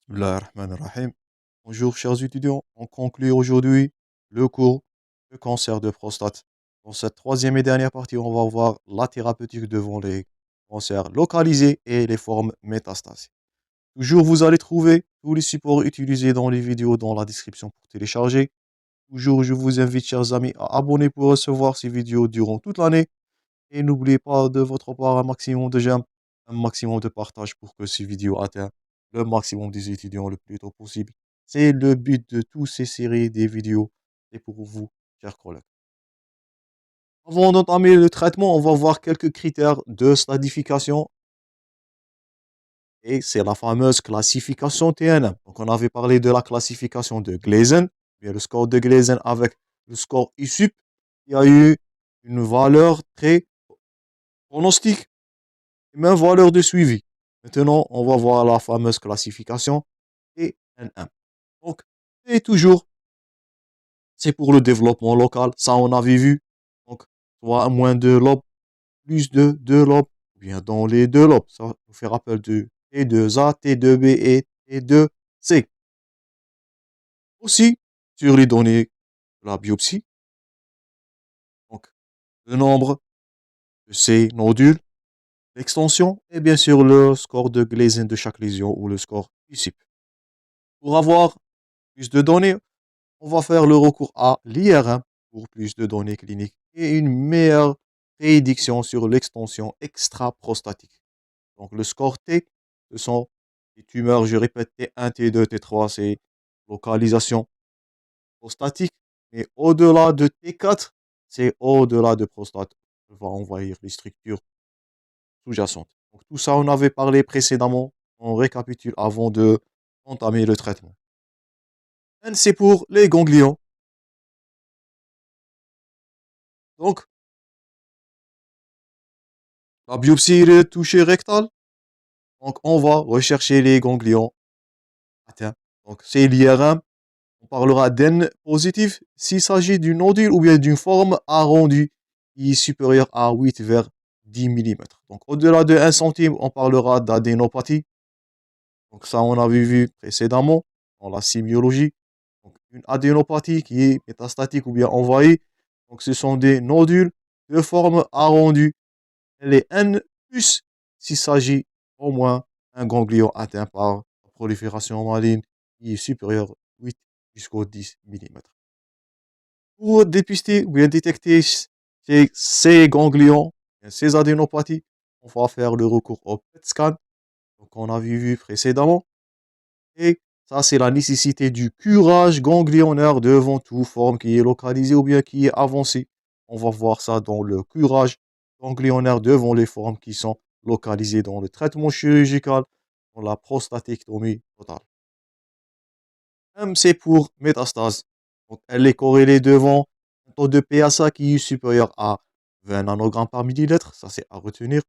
Bismillahirrahmanirrahim. Bonjour chers étudiants, on conclut aujourd'hui le cours de cancer de prostate. Dans cette troisième et dernière partie, on va voir la thérapeutique devant les cancers localisés et les formes métastasiques. Toujours, vous allez trouver tous les supports utilisés dans les vidéos dans la description pour télécharger. Toujours, je vous invite, chers amis, à abonner pour recevoir ces vidéos durant toute l'année. Et n'oubliez pas de votre part un maximum de j'aime, un maximum de partage pour que ces vidéos atteignent le maximum des étudiants le plus tôt possible. C'est le but de toutes ces séries des vidéos et pour vous, chers collègues. Avant d'entamer le traitement, on va voir quelques critères de stadification et c'est la fameuse classification TNM. Donc on avait parlé de la classification de Gleason, bien le score de Gleason avec le score ISUP, il y a eu une valeur très pronostique même valeur de suivi. Maintenant, on va voir la fameuse classification TNM. Donc, et toujours, c'est pour le développement local. Ça, on avait vu. Donc, soit moins de lobes, plus de deux lobes, ou bien dans les deux lobes. Ça nous fait rappel de T2A, T2B et T2C. Aussi, sur les données de la biopsie, donc, le nombre de ces nodules, l'extension et bien sûr le score de Gleason de chaque lésion ou le score ICIP. Pour avoir plus de données, on va faire le recours à l'IRM pour plus de données cliniques et une meilleure prédiction sur l'extension extra-prostatique. Donc le score T, ce sont les tumeurs, je répète, T1, T2, T3, c'est localisation prostatique. Et au-delà de T4, c'est au-delà de prostate. On va envahir les structures sous-jacentes. Donc tout ça, on avait parlé précédemment. On récapitule avant de entamer le traitement. N, c'est pour les ganglions. Donc, la biopsie de toucher rectal. Donc, on va rechercher les ganglions atteints. Donc, c'est l'IRM. On parlera d'N positif s'il s'agit d'une nodule ou bien d'une forme arrondie qui est supérieure à 8 vers 10 millimètres. Donc, au-delà de 1 centime, on parlera d'adénopathie. Donc, ça, on avait vu précédemment dans la sémiologie. Donc, une adénopathie qui est métastatique ou bien envahie. Donc, ce sont des nodules de forme arrondie. Les N plus s'il s'agit au moins un ganglion atteint par la prolifération maligne qui est supérieure à 8 jusqu'aux 10 millimètres. Pour dépister ou bien détecter ces ganglions, ces adénopathies, on va faire le recours au PET scan, donc on avait vu précédemment. Et ça, c'est la nécessité du curage ganglionnaire devant toute forme qui est localisée ou bien qui est avancée. On va voir ça dans le curage ganglionnaire devant les formes qui sont localisées dans le traitement chirurgical, dans la prostatectomie totale. M, c'est pour métastase. Donc, elle est corrélée devant un taux de PSA qui est supérieur à 20 nanogrammes par millilitre. Ça, c'est à retenir.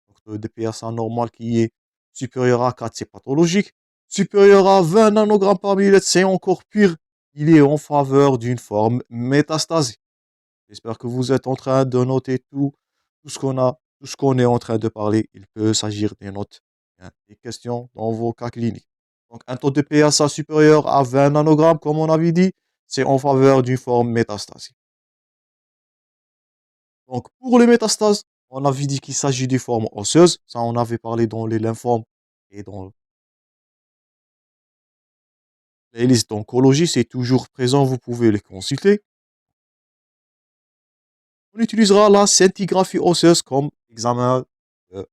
Donc, le taux de PSA normal qui est supérieur à 4, c'est pathologique. Supérieur à 20 nanogrammes par millilitre, c'est encore pire. Il est en faveur d'une forme métastasée. J'espère que vous êtes en train de noter tout ce qu'on a, tout ce qu'on est en train de parler. Il peut s'agir des notes, hein, des questions dans vos cas cliniques. Donc, un taux de PSA supérieur à 20 nanogrammes, comme on avait dit, c'est en faveur d'une forme métastasée. Donc, pour les métastases, on avait dit qu'il s'agit d'une forme osseuse. Ça, on avait parlé dans les lymphomes et dans les listes d'oncologie. C'est toujours présent, vous pouvez les consulter. On utilisera la scintigraphie osseuse comme examen de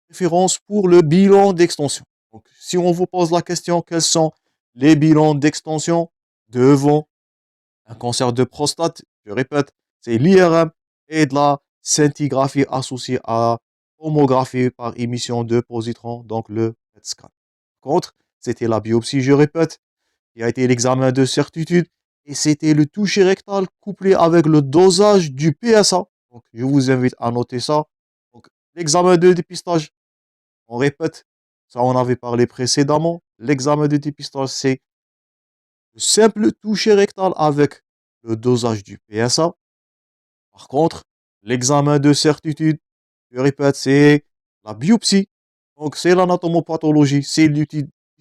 référence pour le bilan d'extension. Donc, si on vous pose la question, quels sont les bilans d'extension devant un cancer de prostate, je répète, c'est l'IRM et de la scintigraphie associée à la tomographie par émission de positron, donc le PET scan. Par contre, c'était la biopsie, je répète, qui a été l'examen de certitude, et c'était le toucher rectal couplé avec le dosage du PSA. Donc, je vous invite à noter ça. Donc, l'examen de dépistage, on répète, ça on avait parlé précédemment. L'examen de dépistage, c'est le simple toucher rectal avec le dosage du PSA. Par contre, l'examen de certitude, je répète, c'est la biopsie. Donc, c'est l'anatomopathologie, c'est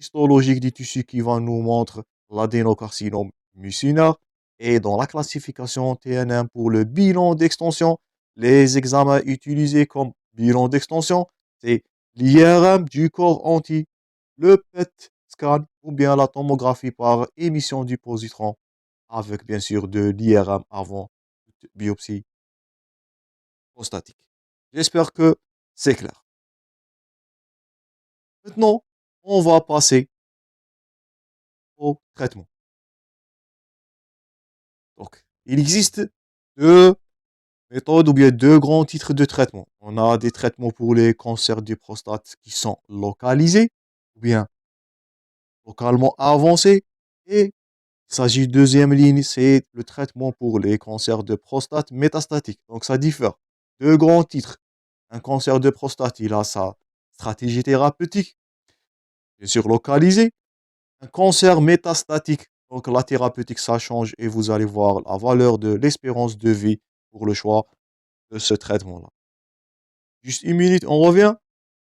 histologique du tissu qui va nous montrer l'adénocarcinome mucinaire. Et dans la classification TNM pour le bilan d'extension, les examens utilisés comme bilan d'extension, c'est l'IRM du corps entier, le PET scan ou bien la tomographie par émission du positron avec bien sûr de l'IRM avant toute biopsie prostatique. J'espère que c'est clair. Maintenant, on va passer au traitement. Donc, il existe deux méthodes ou bien deux grands titres de traitement. On a des traitements pour les cancers du prostate qui sont localisés ou bien localement avancés. Et il s'agit de deuxième ligne, c'est le traitement pour les cancers de prostate métastatiques. Donc ça diffère. Deux grands titres. Un cancer de prostate, il a sa stratégie thérapeutique, bien sûr localisée. Un cancer métastatique, donc la thérapeutique, ça change et vous allez voir la valeur de l'espérance de vie pour le choix de ce traitement-là. Juste une minute, on revient.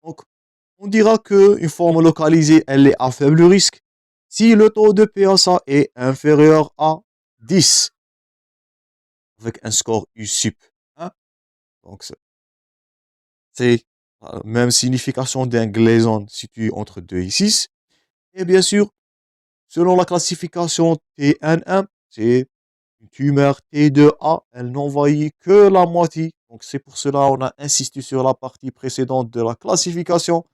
Donc, on dira qu'une forme localisée, elle est à faible risque si le taux de PSA est inférieur à 10, avec un score USUP. Hein? Donc, c'est la même signification d'un gléson situé entre 2 et 6. Et bien sûr, selon la classification TNM, c'est une tumeur T2A, elle n'envahit que la moitié. Donc c'est pour cela qu'on a insisté sur la partie précédente de la classification.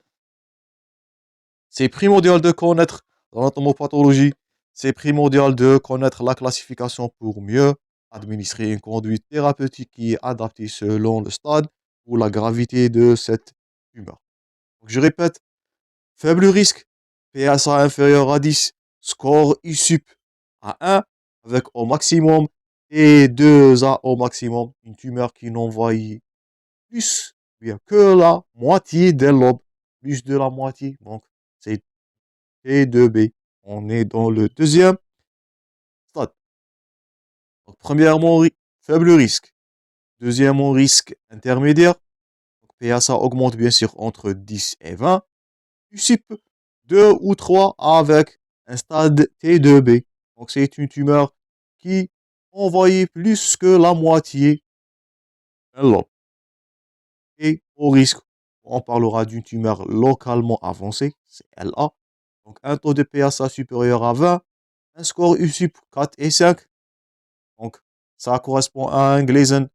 C'est primordial de connaître dans l'entomopathologie, c'est primordial de connaître la classification pour mieux administrer une conduite thérapeutique qui est adaptée selon le stade ou la gravité de cette tumeur. Donc je répète, faible risque, PSA inférieur à 10, score ISUP à 1, avec au maximum et 2A au maximum, une tumeur qui n'envahit plus bien que la moitié des lobes, plus de la moitié, donc c'est T2B. On est dans le deuxième stade. Donc, premièrement, faible risque. Deuxièmement, risque intermédiaire. Donc, PSA augmente bien sûr entre 10 et 20. USIP 2 ou 3 avec un stade T2B. Donc c'est une tumeur qui envahit plus que la moitié d'un lobe. Et au risque, on parlera d'une tumeur localement avancée, c'est LA. Donc un taux de PSA supérieur à 20, un score USUP 4 et 5. Donc ça correspond à un Gleason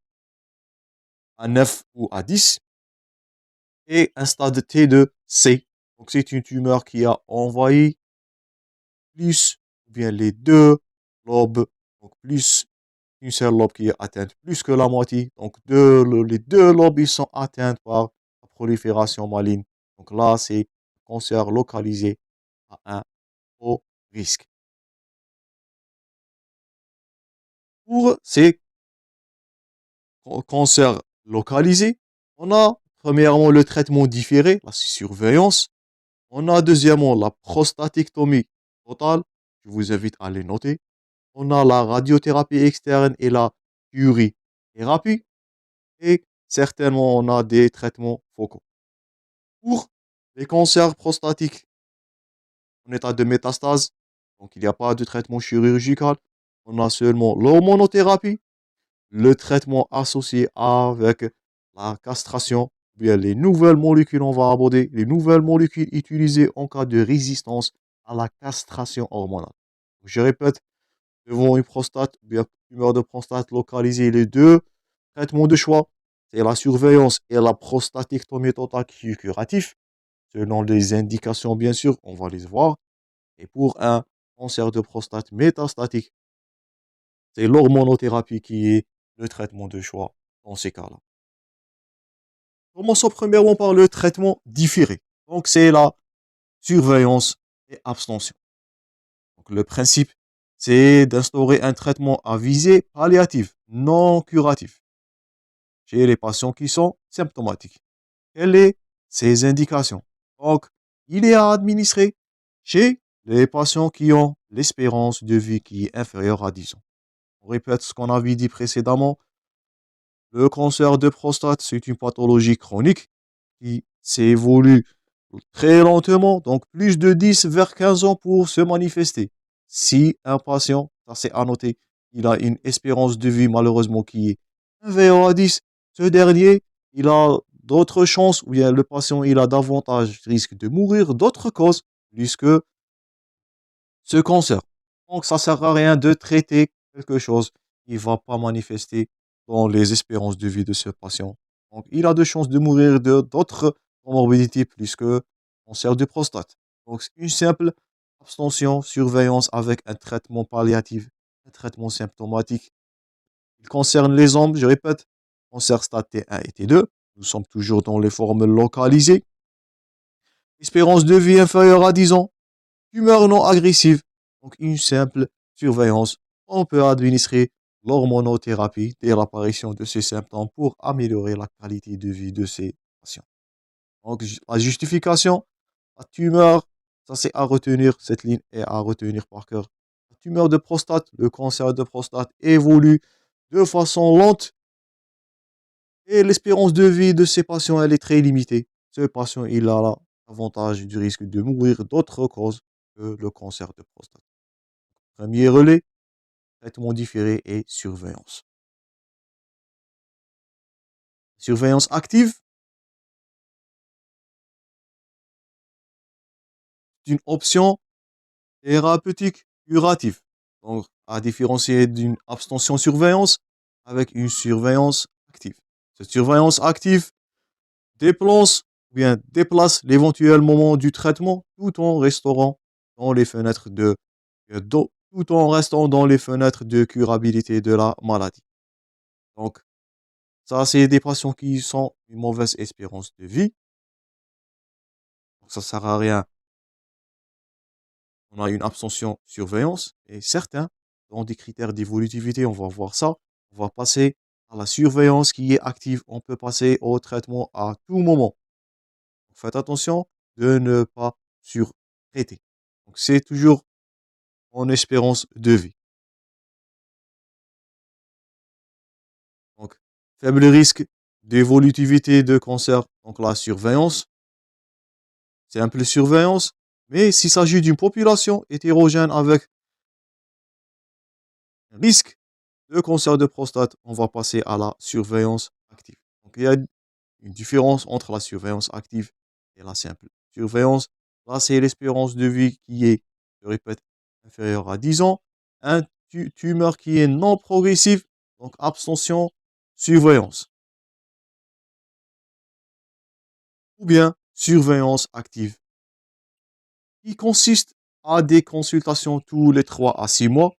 à 9 ou à 10. Et un stade T2C. Donc c'est une tumeur qui a envahi plus, ou bien les deux lobes, donc plus une seule lobe qui est atteinte plus que la moitié. Donc les deux lobes ils sont atteints par la prolifération maligne. Donc là, c'est cancer localisé à un haut risque. Pour ces cancers localisés, on a premièrement le traitement différé, la surveillance. On a deuxièmement la prostatectomie totale. Je vous invite à les noter. On a la radiothérapie externe et la thérapie. Et certainement, on a des traitements focaux. Pour les cancers prostatiques en état de métastase, donc il n'y a pas de traitement chirurgical, on a seulement l'hormonothérapie, le traitement associé avec la castration, bien les nouvelles molécules, on va aborder les nouvelles molécules utilisées en cas de résistance à la castration hormonale. Je répète, devant une prostate, bien tumeur de prostate localisée, les deux traitements de choix, c'est la surveillance et la prostatectomie totale qui est curatif. Selon les indications, bien sûr, on va les voir. Et pour un cancer de prostate métastatique, c'est l'hormonothérapie qui est le traitement de choix dans ces cas-là. Commençons premièrement par le traitement différé. Donc, c'est la surveillance et abstention. Donc, le principe, c'est d'instaurer un traitement à visée palliative, non curatif, chez les patients qui sont symptomatiques. Quelles sont ces indications? Donc, il est à administrer chez les patients qui ont l'espérance de vie qui est inférieure à 10 ans. On répète ce qu'on avait dit précédemment. Le cancer de prostate, c'est une pathologie chronique qui s'évolue très lentement, donc plus de 10 vers 15 ans pour se manifester. Si un patient, ça c'est à noter, il a une espérance de vie malheureusement qui est inférieure à 10, ce dernier, il a d'autres chances, ou bien le patient, il a davantage risque de mourir d'autres causes, puisque ce cancer. Donc ça sert à rien de traiter quelque chose qui va pas manifester dans les espérances de vie de ce patient. Donc il a de chances de mourir de d'autres comorbidités plus que cancer de prostate. Donc c'est une simple abstention, surveillance avec un traitement palliatif, un traitement symptomatique. Il concerne les hommes, je répète, cancer stade T1 et T2. Nous sommes toujours dans les formes localisées. Espérance de vie inférieure à 10 ans. Tumeur non agressive. Donc une simple surveillance. On peut administrer l'hormonothérapie dès l'apparition de ces symptômes pour améliorer la qualité de vie de ces patients. Donc la justification, la tumeur, ça c'est à retenir, cette ligne est à retenir par cœur. La tumeur de prostate, le cancer de prostate évolue de façon lente et l'espérance de vie de ces patients, elle est très limitée. Ce patient, il a l'avantage du risque de mourir d'autres causes que le cancer de prostate. Premier relais, traitement différé et surveillance. Surveillance active, c'est une option thérapeutique curative. Donc, à différencier d'une abstention surveillance avec une surveillance active. Cette surveillance active déplace ou bien déplace l'éventuel moment du traitement tout en restaurant dans les fenêtres tout en restant dans les fenêtres de curabilité de la maladie. Donc, ça, c'est des patients qui sont une mauvaise espérance de vie. Donc, ça sert à rien. On a une abstention surveillance et certains, dans des critères d'évolutivité, on va voir ça. On va passer à la surveillance qui est active. On peut passer au traitement à tout moment. Donc, faites attention de ne pas surtraiter. Donc, c'est toujours en espérance de vie. Donc, faible risque d'évolutivité de cancer. Donc, la surveillance, simple surveillance. Mais s'il s'agit d'une population hétérogène avec un risque de cancer de prostate, on va passer à la surveillance active. Donc, il y a une différence entre la surveillance active et la simple surveillance. Là, c'est l'espérance de vie qui est, je répète, inférieure à 10 ans. Un tumeur qui est non progressive, donc abstention, surveillance. Ou bien surveillance active, qui consiste à des consultations tous les 3 à 6 mois.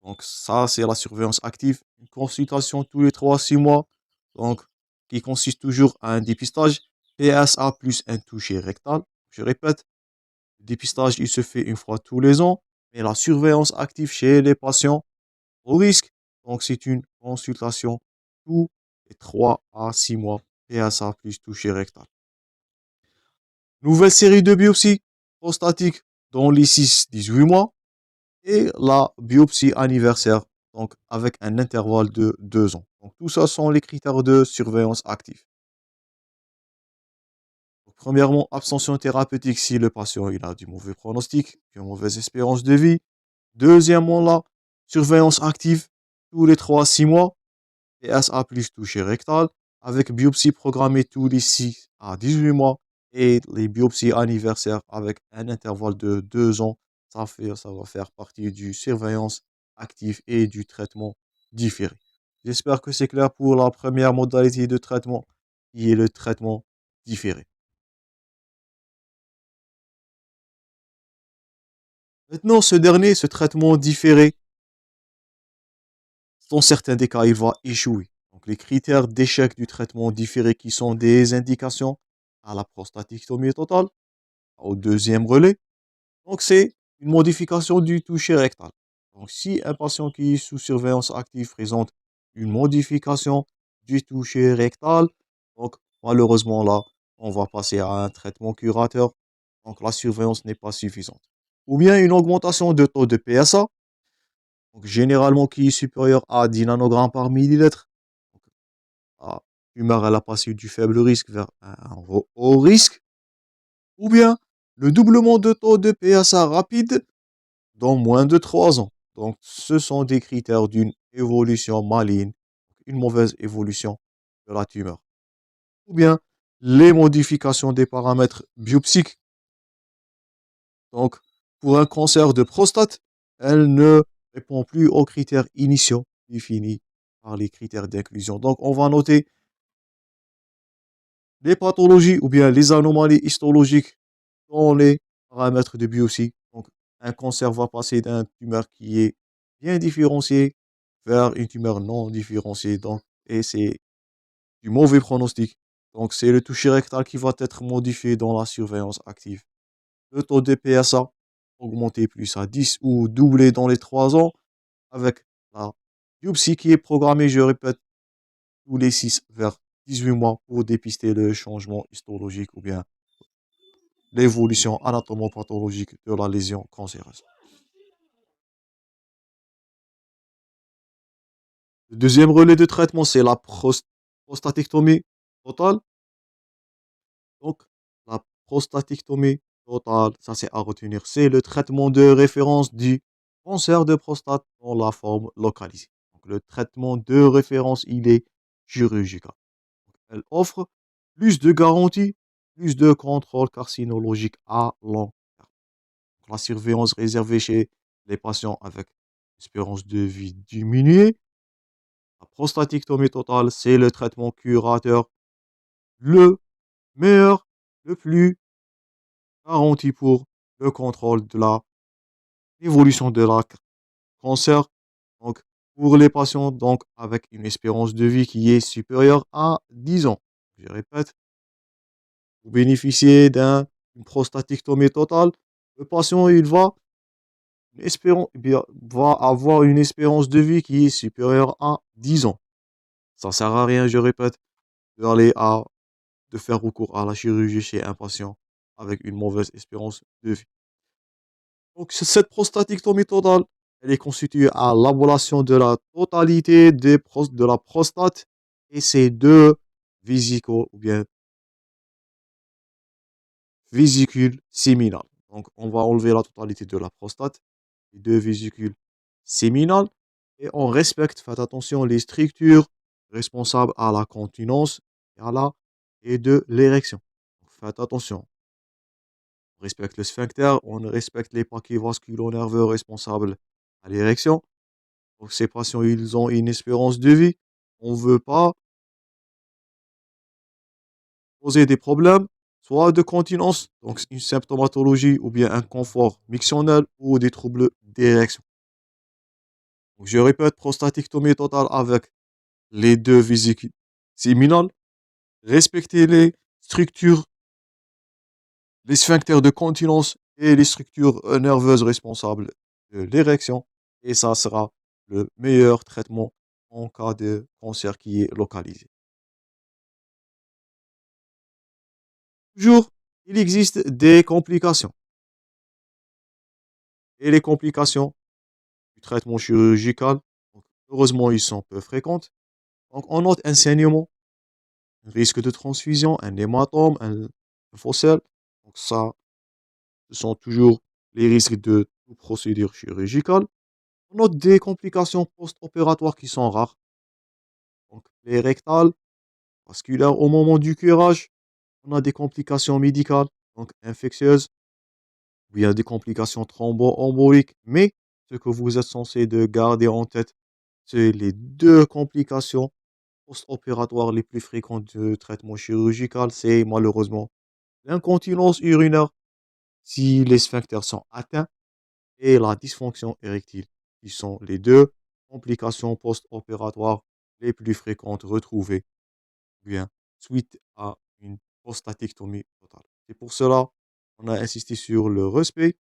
Donc ça, c'est la surveillance active. Une consultation tous les 3 à 6 mois. Donc, qui consiste toujours à un dépistage PSA plus un toucher rectal. Je répète, le dépistage, il se fait une fois tous les ans. Mais la surveillance active chez les patients au risque. Donc, c'est une consultation tous les 3 à 6 mois. PSA plus toucher rectal. Nouvelle série de biopsies prostatiques dans les 6-18 mois. Et la biopsie anniversaire, donc avec un intervalle de 2 ans. Donc tout ça sont les critères de surveillance active. Donc, premièrement, abstention thérapeutique si le patient il a du mauvais pronostic, une mauvaise espérance de vie. Deuxièmement, la surveillance active tous les 3 à 6 mois, PSA plus toucher rectal, avec biopsie programmée tous les 6 à 18 mois et les biopsies anniversaires avec un intervalle de 2 ans. Ça va faire partie du surveillance active et du traitement différé. J'espère que c'est clair pour la première modalité de traitement, qui est le traitement différé. Maintenant, ce traitement différé, dans certains des cas, il va échouer. Donc, les critères d'échec du traitement différé qui sont des indications à la prostatectomie totale, au deuxième relais. Donc, c'est une modification du toucher rectal. Donc, si un patient qui est sous surveillance active présente une modification du toucher rectal, donc malheureusement là, on va passer à un traitement curateur. Donc, la surveillance n'est pas suffisante. Ou bien une augmentation de taux de PSA, donc généralement qui est supérieur à 10 nanogrammes par millilitre. tumeur elle a passé du faible risque vers un haut risque, ou bien le doublement de taux de PSA rapide dans moins de 3 ans. Donc, ce sont des critères d'une évolution maligne, une mauvaise évolution de la tumeur. Ou bien les modifications des paramètres biopsiques. Donc, pour un cancer de prostate, elle ne répond plus aux critères initiaux définis par les critères d'inclusion. Donc, on va noter les pathologies ou bien les anomalies histologiques dans les paramètres de biopsie. Donc, un cancer va passer d'une tumeur qui est bien différenciée vers une tumeur non différenciée. Donc, et c'est du mauvais pronostic. Donc, c'est le toucher rectal qui va être modifié dans la surveillance active. Le taux de PSA augmenté plus à 10 ou doublé dans les 3 ans avec la biopsie qui est programmée, je répète, tous les 6 vers 18 mois pour dépister le changement histologique ou bien l'évolution anatomopathologique de la lésion cancéreuse. Le deuxième relais de traitement, c'est la prostatectomie totale. Donc, la prostatectomie totale, ça c'est à retenir, c'est le traitement de référence du cancer de prostate dans la forme localisée. Donc, le traitement de référence, il est chirurgical. Elle offre plus de garanties, plus de contrôle carcinologique à long terme. Donc, la surveillance réservée chez les patients avec espérance de vie diminuée. La prostatectomie totale, c'est le traitement curateur le meilleur, le plus garanti pour le contrôle de l'évolution de la cancer. Donc, pour les patients donc, avec une espérance de vie qui est supérieure à 10 ans. Je répète, vous bénéficiez d'une prostatectomie totale, le patient il va avoir une espérance de vie qui est supérieure à 10 ans. Ça ne sert à rien, je répète, de faire recours à la chirurgie chez un patient avec une mauvaise espérance de vie. Donc, cette prostatectomie totale, elle est constituée à l'ablation de la totalité de la prostate et ses deux vésicles ou bien vésicules séminales. Donc, on va enlever la totalité de la prostate, les deux vésicules séminales, et on respecte, faites attention, les structures responsables à la continence et de l'érection. Faites attention. On respecte le sphincter, on respecte les paquets vasculo-nerveux responsables à l'érection. Donc, ces patients, ils ont une espérance de vie. On ne veut pas poser des problèmes, soit de continence, donc une symptomatologie, ou bien un confort mictionnel, ou des troubles d'érection. Donc, je répète, prostatectomie totale avec les deux vésicules séminales. Respectez les structures, les sphincters de continence et les structures nerveuses responsables de l'érection. Et ça sera le meilleur traitement en cas de cancer qui est localisé. Toujours, il existe des complications. Et les complications du traitement chirurgical, donc, heureusement, ils sont peu fréquentes. Donc, on note un saignement, un risque de transfusion, un hématome, un fossile. Donc, ça, ce sont toujours les risques de toute procédure chirurgicale. On note des complications post-opératoires qui sont rares. Donc, les rectales, vasculaires au moment du curage. On a des complications médicales, donc infectieuses, ou bien des complications thromboemboliques. Mais ce que vous êtes censé de garder en tête, c'est les deux complications post-opératoires les plus fréquentes de traitement chirurgical. C'est malheureusement l'incontinence urinaire si les sphincters sont atteints et la dysfonction érectile, qui sont les deux complications post-opératoires les plus fréquentes retrouvées, bien, suite à une prostatectomie totale. C'est pour cela qu'on a insisté sur le respect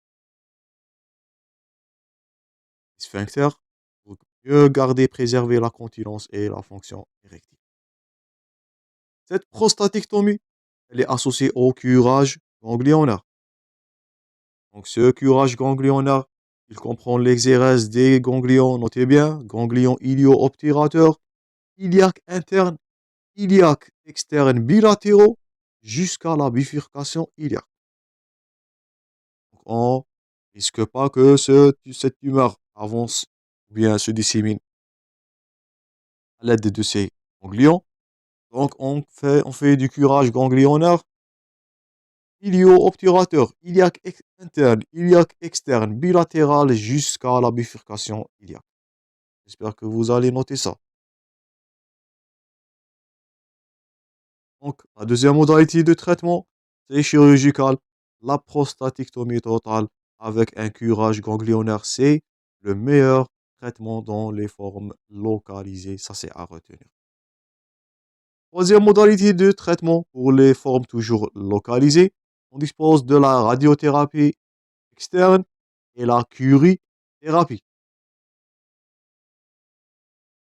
des sphincters pour mieux garder, préserver la continence et la fonction érectile. Cette prostatectomie, elle est associée au curage ganglionnaire. Donc, ce curage ganglionnaire, il comprend l'exérèse des ganglions, notez bien, ganglions ilio-obturateurs, iliaques internes iliaque externe bilatéraux jusqu'à la bifurcation iliaque. Donc, on risque pas que cette tumeur avance ou bien se dissémine à l'aide de ces ganglions. Donc, on fait du curage ganglionnaire ilio-obturateur, interne, iliaque externe, bilatéral jusqu'à la bifurcation iliaque. J'espère que vous allez noter ça. Donc, la deuxième modalité de traitement, c'est chirurgical. La prostatectomie totale avec un curage ganglionnaire, c'est le meilleur traitement dans les formes localisées. Ça, c'est à retenir. Troisième modalité de traitement pour les formes toujours localisées, on dispose de la radiothérapie externe et la curithérapie.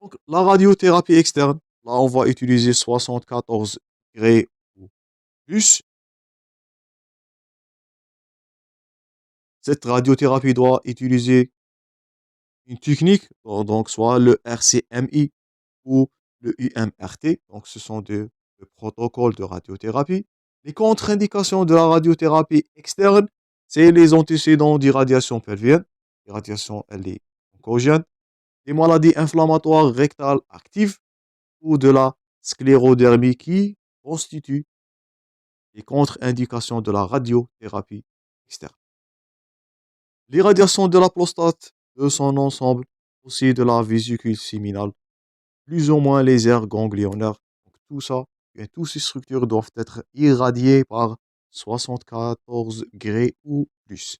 Donc, la radiothérapie externe, là, on va utiliser 74 degrés ou plus. Cette radiothérapie doit utiliser une technique, donc soit le RCMI ou le UMRT. Donc, ce sont des protocoles de radiothérapie. Les contre-indications de la radiothérapie externe, c'est les antécédents d'irradiation pelvienne, l'irradiation, elle est oncogène, des maladies inflammatoires rectales actives ou de la sclérodermie qui constituent les contre-indications de la radiothérapie externe. L'irradiation de la prostate de son ensemble, aussi de la vésicule séminale, plus ou moins les aires ganglionnaires. Donc tout ça, et toutes ces structures doivent être irradiées par 74 degrés ou plus.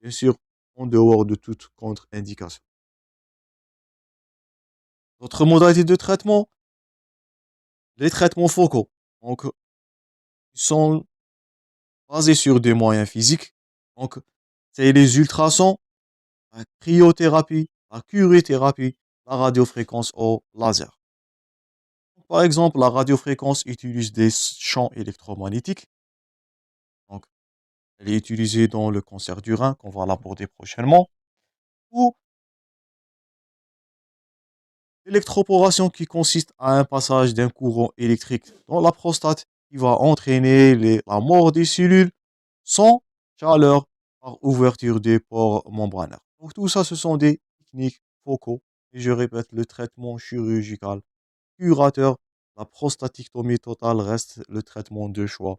Bien sûr, en dehors de toute contre-indication. D'autres modalités de traitement, les traitements focaux. Donc, ils sont basés sur des moyens physiques. Donc, c'est les ultrasons, la cryothérapie, la curithérapie, la radiofréquence au laser. Par exemple, la radiofréquence utilise des champs électromagnétiques. Donc, elle est utilisée dans le cancer du rein, qu'on va l'aborder prochainement. Ou l'électroporation qui consiste à un passage d'un courant électrique dans la prostate qui va entraîner la mort des cellules sans chaleur par ouverture des pores membranaires. Donc tout ça, ce sont des techniques focaux. Et je répète, le traitement chirurgical curateur, la prostatectomie totale reste le traitement de choix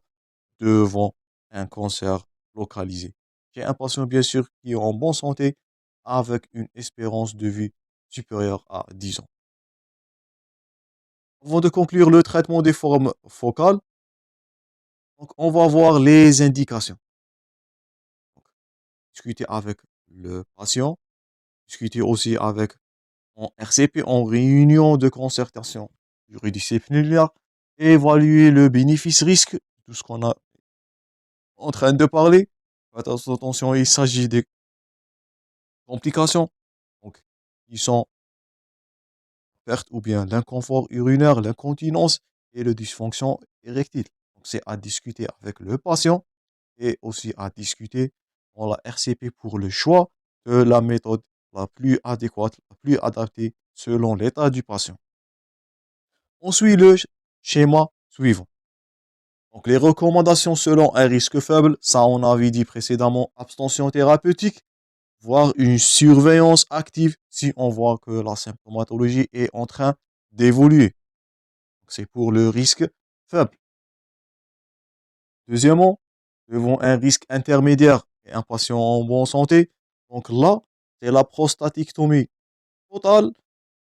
devant un cancer localisé. J'ai un patient, bien sûr, qui est en bonne santé avec une espérance de vie supérieure à 10 ans. Avant de conclure le traitement des formes focales, donc on va voir les indications. Donc, discuter avec le patient, discuter aussi avec en RCP, en réunion de concertation pluridisciplinaire, évaluer le bénéfice-risque, tout ce qu'on a en train de parler. Faites attention, il s'agit des complications. Donc, qui sont perte ou bien l'inconfort urinaire, l'incontinence et le dysfonction érectile. Donc, c'est à discuter avec le patient et aussi à discuter dans la RCP pour le choix de la méthode la plus adéquate, la plus adaptée selon l'état du patient. On suit le schéma suivant. Donc, les recommandations selon un risque faible, ça on avait dit précédemment, abstention thérapeutique, voire une surveillance active si on voit que la symptomatologie est en train d'évoluer. C'est pour le risque faible. Deuxièmement, devant un risque intermédiaire et un patient en bonne santé, donc là, c'est la prostatectomie totale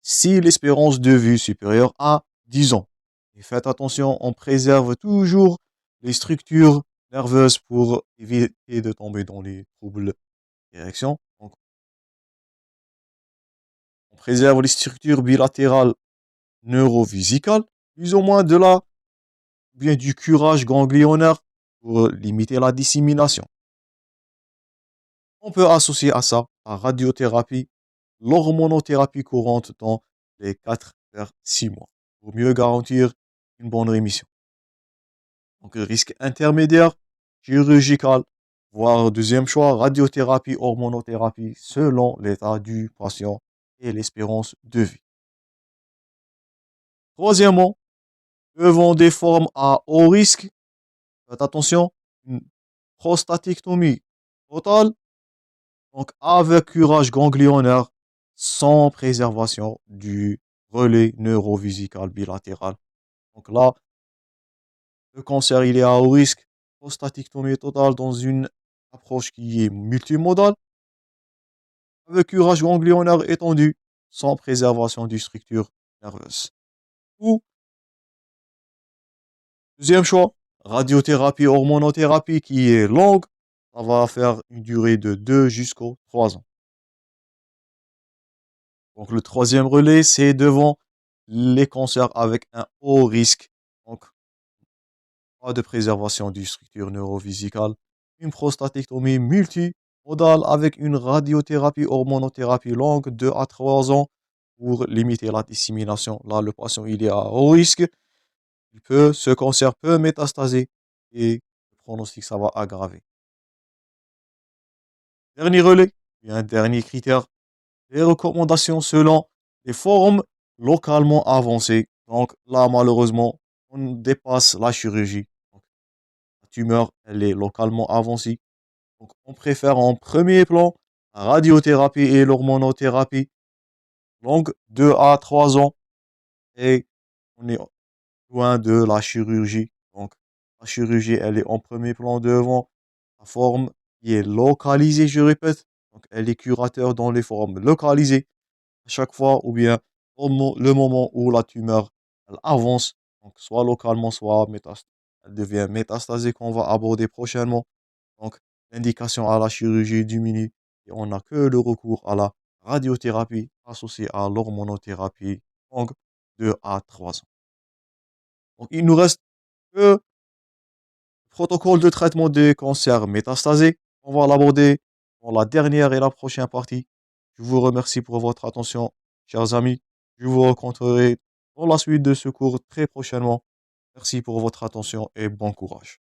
si l'espérance de vie est supérieure à 10 ans. Et faites attention, on préserve toujours les structures nerveuses pour éviter de tomber dans les troubles d'érection. Donc, on préserve les structures bilatérales neurovésicales, plus ou moins bien du curage ganglionnaire pour limiter la dissémination. On peut associer à ça la radiothérapie, l'hormonothérapie courante dans les 4 vers 6 mois pour mieux garantir une bonne rémission. Donc, risque intermédiaire, chirurgical, voire deuxième choix, radiothérapie, hormonothérapie, selon l'état du patient et l'espérance de vie. Troisièmement, Devant des formes à haut risque, faites attention, une prostatectomie totale, donc avec curage ganglionnaire, sans préservation du relais neurovisical bilatéral. Donc là, le cancer, il est à haut risque, prostatectomie totale dans une approche qui est multimodale, avec curage ganglionnaire étendu, sans préservation du structure nerveuse. Ou, deuxième choix, radiothérapie, hormonothérapie qui est longue, ça va faire une durée de 2 jusqu'aux 3 ans. Donc le troisième relais, c'est devant les cancers avec un haut risque. Donc pas de préservation du structure neurovasculaire, une prostatectomie multimodale avec une radiothérapie, hormonothérapie longue, 2 à 3 ans, pour limiter la dissémination. Là, le patient, il est à haut risque. Ce cancer peut métastaser et le pronostic, ça va aggraver. Dernier relais, il y a un dernier critère, les recommandations selon les formes localement avancées. Donc là, malheureusement, on dépasse la chirurgie. Donc, la tumeur, elle est localement avancée. Donc, on préfère en premier plan la radiothérapie et l'hormonothérapie longue 2 à 3 ans. Et on est loin de la chirurgie. Donc, la chirurgie, elle est en premier plan devant la forme qui est localisée, je répète. Donc, elle est curateur dans les formes localisées à chaque fois, ou bien le moment où la tumeur elle avance, donc soit localement, soit elle devient métastasée qu'on va aborder prochainement. Donc, l'indication à la chirurgie diminue et on n'a que le recours à la radiothérapie associée à l'hormonothérapie longue 2 à 3 ans. Donc, il nous reste que le protocole de traitement des cancers métastasés. On va l'aborder dans la dernière et la prochaine partie. Je vous remercie pour votre attention, chers amis. Je vous rencontrerai dans la suite de ce cours très prochainement. Merci pour votre attention et bon courage.